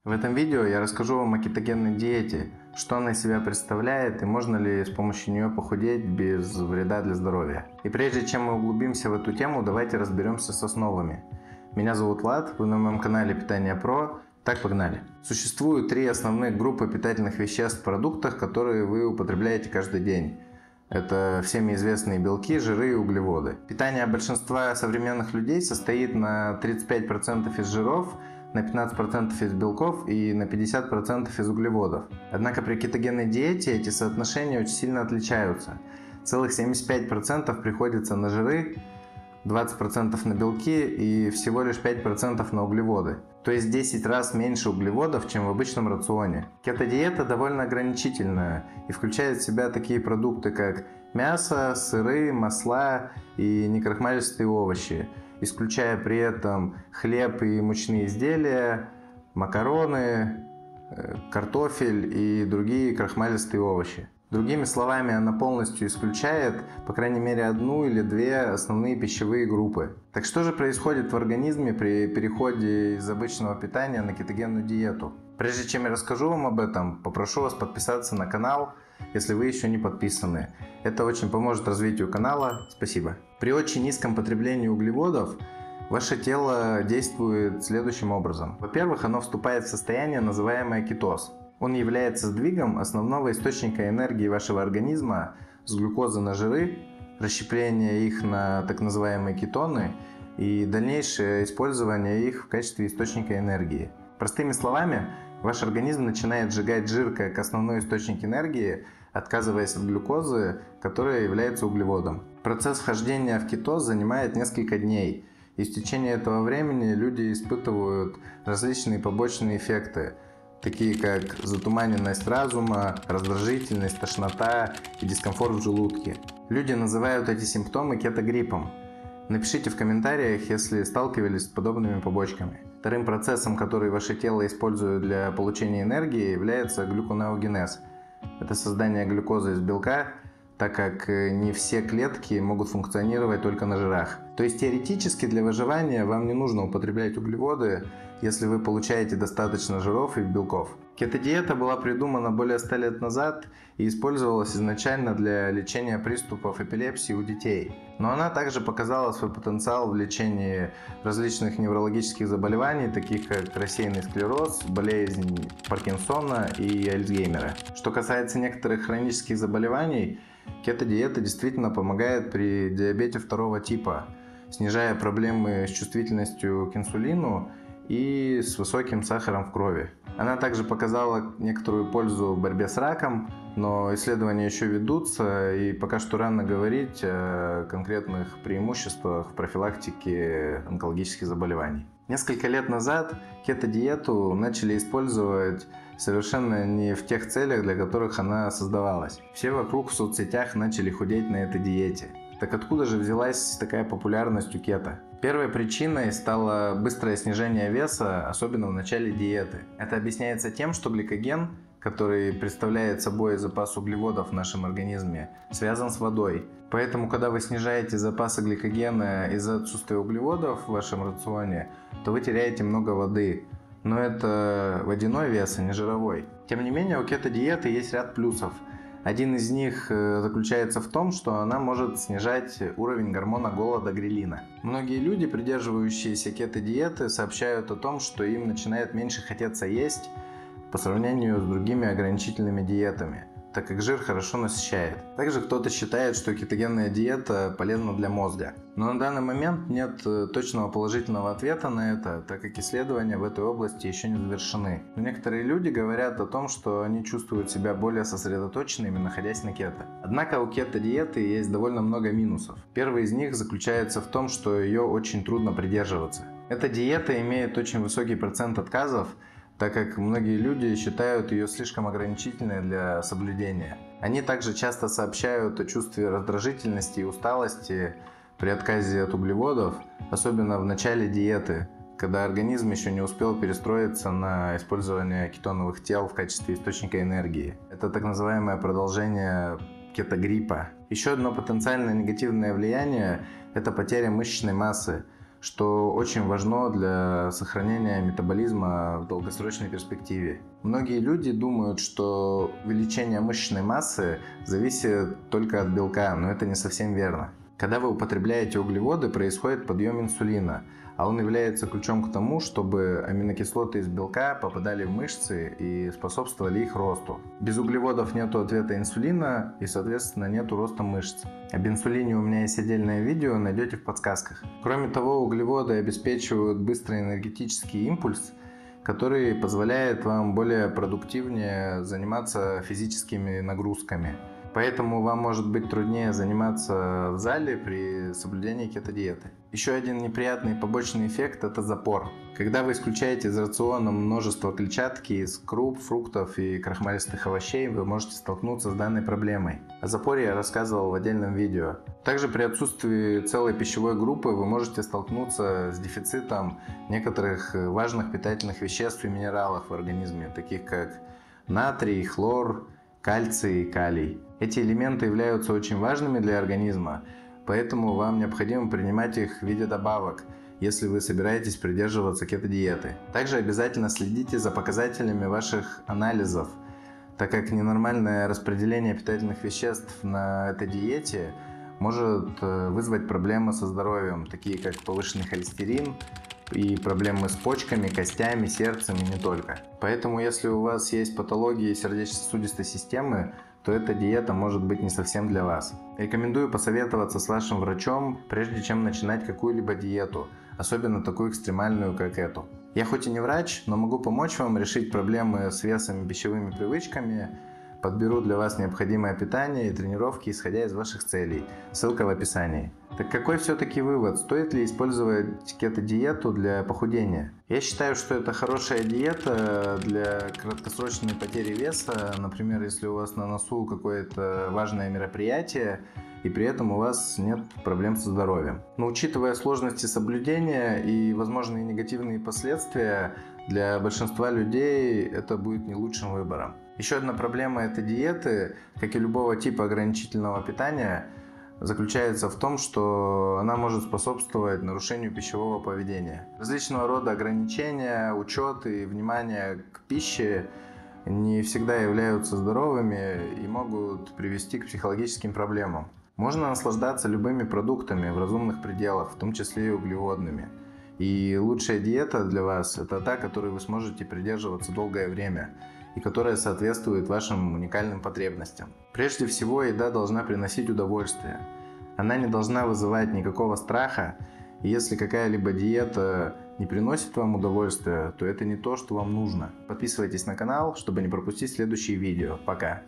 В этом видео я расскажу вам о кетогенной диете, что она из себя представляет и можно ли с помощью нее похудеть без вреда для здоровья. И прежде чем мы углубимся в эту тему, давайте разберемся с основами. Меня зовут Влад, вы на моем канале Питание Про. Так, погнали! Существуют три основных группы питательных веществ в продуктах, которые вы употребляете каждый день. Это всеми известные белки, жиры и углеводы. Питание большинства современных людей состоит на 35% из жиров, на 15% из белков и на 50% из углеводов. Однако при кетогенной диете эти соотношения очень сильно отличаются. Целых 75% приходится на жиры, 20% на белки и всего лишь 5% на углеводы. То есть 10 раз меньше углеводов, чем в обычном рационе. Кето-диета довольно ограничительная и включает в себя такие продукты, как мясо, сыры, масла и некрахмалистые овощи, исключая при этом хлеб и мучные изделия, макароны, картофель и другие крахмалистые овощи. Другими словами, она полностью исключает, по крайней мере, одну или две основные пищевые группы. Так что же происходит в организме при переходе из обычного питания на кетогенную диету? Прежде чем я расскажу вам об этом, попрошу вас подписаться на канал, если вы еще не подписаны. Это очень поможет развитию канала. Спасибо. При очень низком потреблении углеводов ваше тело действует следующим образом. Во-первых, оно вступает в состояние, называемое кетоз. Он является сдвигом основного источника энергии вашего организма с глюкозы на жиры, расщепление их на так называемые кетоны и дальнейшее использование их в качестве источника энергии. Простыми словами, ваш организм начинает сжигать жир как основной источник энергии, отказываясь от глюкозы, которая является углеводом. Процесс вхождения в кетоз занимает несколько дней, и в течение этого времени люди испытывают различные побочные эффекты, такие как затуманенность разума, раздражительность, тошнота и дискомфорт в желудке. Люди называют эти симптомы кетогриппом. Напишите в комментариях, если сталкивались с подобными побочками. Вторым процессом, который ваше тело использует для получения энергии, является глюконеогенез. Это создание глюкозы из белка, так как не все клетки могут функционировать только на жирах. То есть теоретически для выживания вам не нужно употреблять углеводы, если вы получаете достаточно жиров и белков. Кето-диета была придумана более 100 лет назад и использовалась изначально для лечения приступов эпилепсии у детей. Но она также показала свой потенциал в лечении различных неврологических заболеваний, таких как рассеянный склероз, болезнь Паркинсона и Альцгеймера. Что касается некоторых хронических заболеваний, кето-диета действительно помогает при диабете второго типа, снижая проблемы с чувствительностью к инсулину и с высоким сахаром в крови. Она также показала некоторую пользу в борьбе с раком, но исследования еще ведутся, и пока что рано говорить о конкретных преимуществах в профилактике онкологических заболеваний. Несколько лет назад кето-диету начали использовать совершенно не в тех целях, для которых она создавалась. Все вокруг в соцсетях начали худеть на этой диете. Так откуда же взялась такая популярность у кето? Первой причиной стало быстрое снижение веса, особенно в начале диеты. Это объясняется тем, что гликоген, который представляет собой запас углеводов в нашем организме, связан с водой. Поэтому, когда вы снижаете запасы гликогена из-за отсутствия углеводов в вашем рационе, то вы теряете много воды. Но это водяной вес, а не жировой. Тем не менее, у кето-диеты есть ряд плюсов. Один из них заключается в том, что она может снижать уровень гормона голода грелина. Многие люди, придерживающиеся кето-диеты, сообщают о том, что им начинает меньше хотеться есть по сравнению с другими ограничительными диетами, так как жир хорошо насыщает. Также кто-то считает, что кетогенная диета полезна для мозга. Но на данный момент нет точного положительного ответа на это, так как исследования в этой области еще не завершены. Но некоторые люди говорят о том, что они чувствуют себя более сосредоточенными, находясь на кето. Однако у кето-диеты есть довольно много минусов. Первый из них заключается в том, что ее очень трудно придерживаться. Эта диета имеет очень высокий процент отказов, так как многие люди считают ее слишком ограничительной для соблюдения. Они также часто сообщают о чувстве раздражительности и усталости при отказе от углеводов, особенно в начале диеты, когда организм еще не успел перестроиться на использование кетоновых тел в качестве источника энергии. Это так называемое продолжение кетогриппа. Еще одно потенциально негативное влияние – это потеря мышечной массы, что очень важно для сохранения метаболизма в долгосрочной перспективе. Многие люди думают, что увеличение мышечной массы зависит только от белка, но это не совсем верно. Когда вы употребляете углеводы, происходит подъем инсулина, а он является ключом к тому, чтобы аминокислоты из белка попадали в мышцы и способствовали их росту. Без углеводов нет ответа инсулина и, соответственно, нет роста мышц. Об инсулине у меня есть отдельное видео, найдете в подсказках. Кроме того, углеводы обеспечивают быстрый энергетический импульс, который позволяет вам более продуктивнее заниматься физическими нагрузками. Поэтому вам может быть труднее заниматься в зале при соблюдении кето-диеты. Еще один неприятный побочный эффект – это запор. Когда вы исключаете из рациона множество клетчатки из круп, фруктов и крахмалистых овощей, вы можете столкнуться с данной проблемой. О запоре я рассказывал в отдельном видео. Также при отсутствии целой пищевой группы вы можете столкнуться с дефицитом некоторых важных питательных веществ и минералов в организме, таких как натрий, хлор, кальций и калий. Эти элементы являются очень важными для организма, поэтому вам необходимо принимать их в виде добавок, если вы собираетесь придерживаться кето-диеты. Также обязательно следите за показателями ваших анализов, так как ненормальное распределение питательных веществ на этой диете может вызвать проблемы со здоровьем, такие как повышенный холестерин и проблемы с почками, костями, сердцем и не только. Поэтому, если у вас есть патологии сердечно-сосудистой системы, то эта диета может быть не совсем для вас. Рекомендую посоветоваться с вашим врачом, прежде чем начинать какую-либо диету, особенно такую экстремальную, как эту. Я хоть и не врач, но могу помочь вам решить проблемы с весом и пищевыми привычками, подберу для вас необходимое питание и тренировки, исходя из ваших целей. Ссылка в описании. Так какой все-таки вывод? Стоит ли использовать кето-диету для похудения? Я считаю, что это хорошая диета для краткосрочной потери веса. Например, если у вас на носу какое-то важное мероприятие, и при этом у вас нет проблем со здоровьем. Но учитывая сложности соблюдения и возможные негативные последствия, для большинства людей это будет не лучшим выбором. Еще одна проблема этой диеты, как и любого типа ограничительного питания, заключается в том, что она может способствовать нарушению пищевого поведения. Различного рода ограничения, учет и внимание к пище не всегда являются здоровыми и могут привести к психологическим проблемам. Можно наслаждаться любыми продуктами в разумных пределах, в том числе и углеводными. И лучшая диета для вас – это та, которой вы сможете придерживаться долгое время и которая соответствует вашим уникальным потребностям. Прежде всего, еда должна приносить удовольствие. Она не должна вызывать никакого страха, и если какая-либо диета не приносит вам удовольствия, то это не то, что вам нужно. Подписывайтесь на канал, чтобы не пропустить следующие видео. Пока!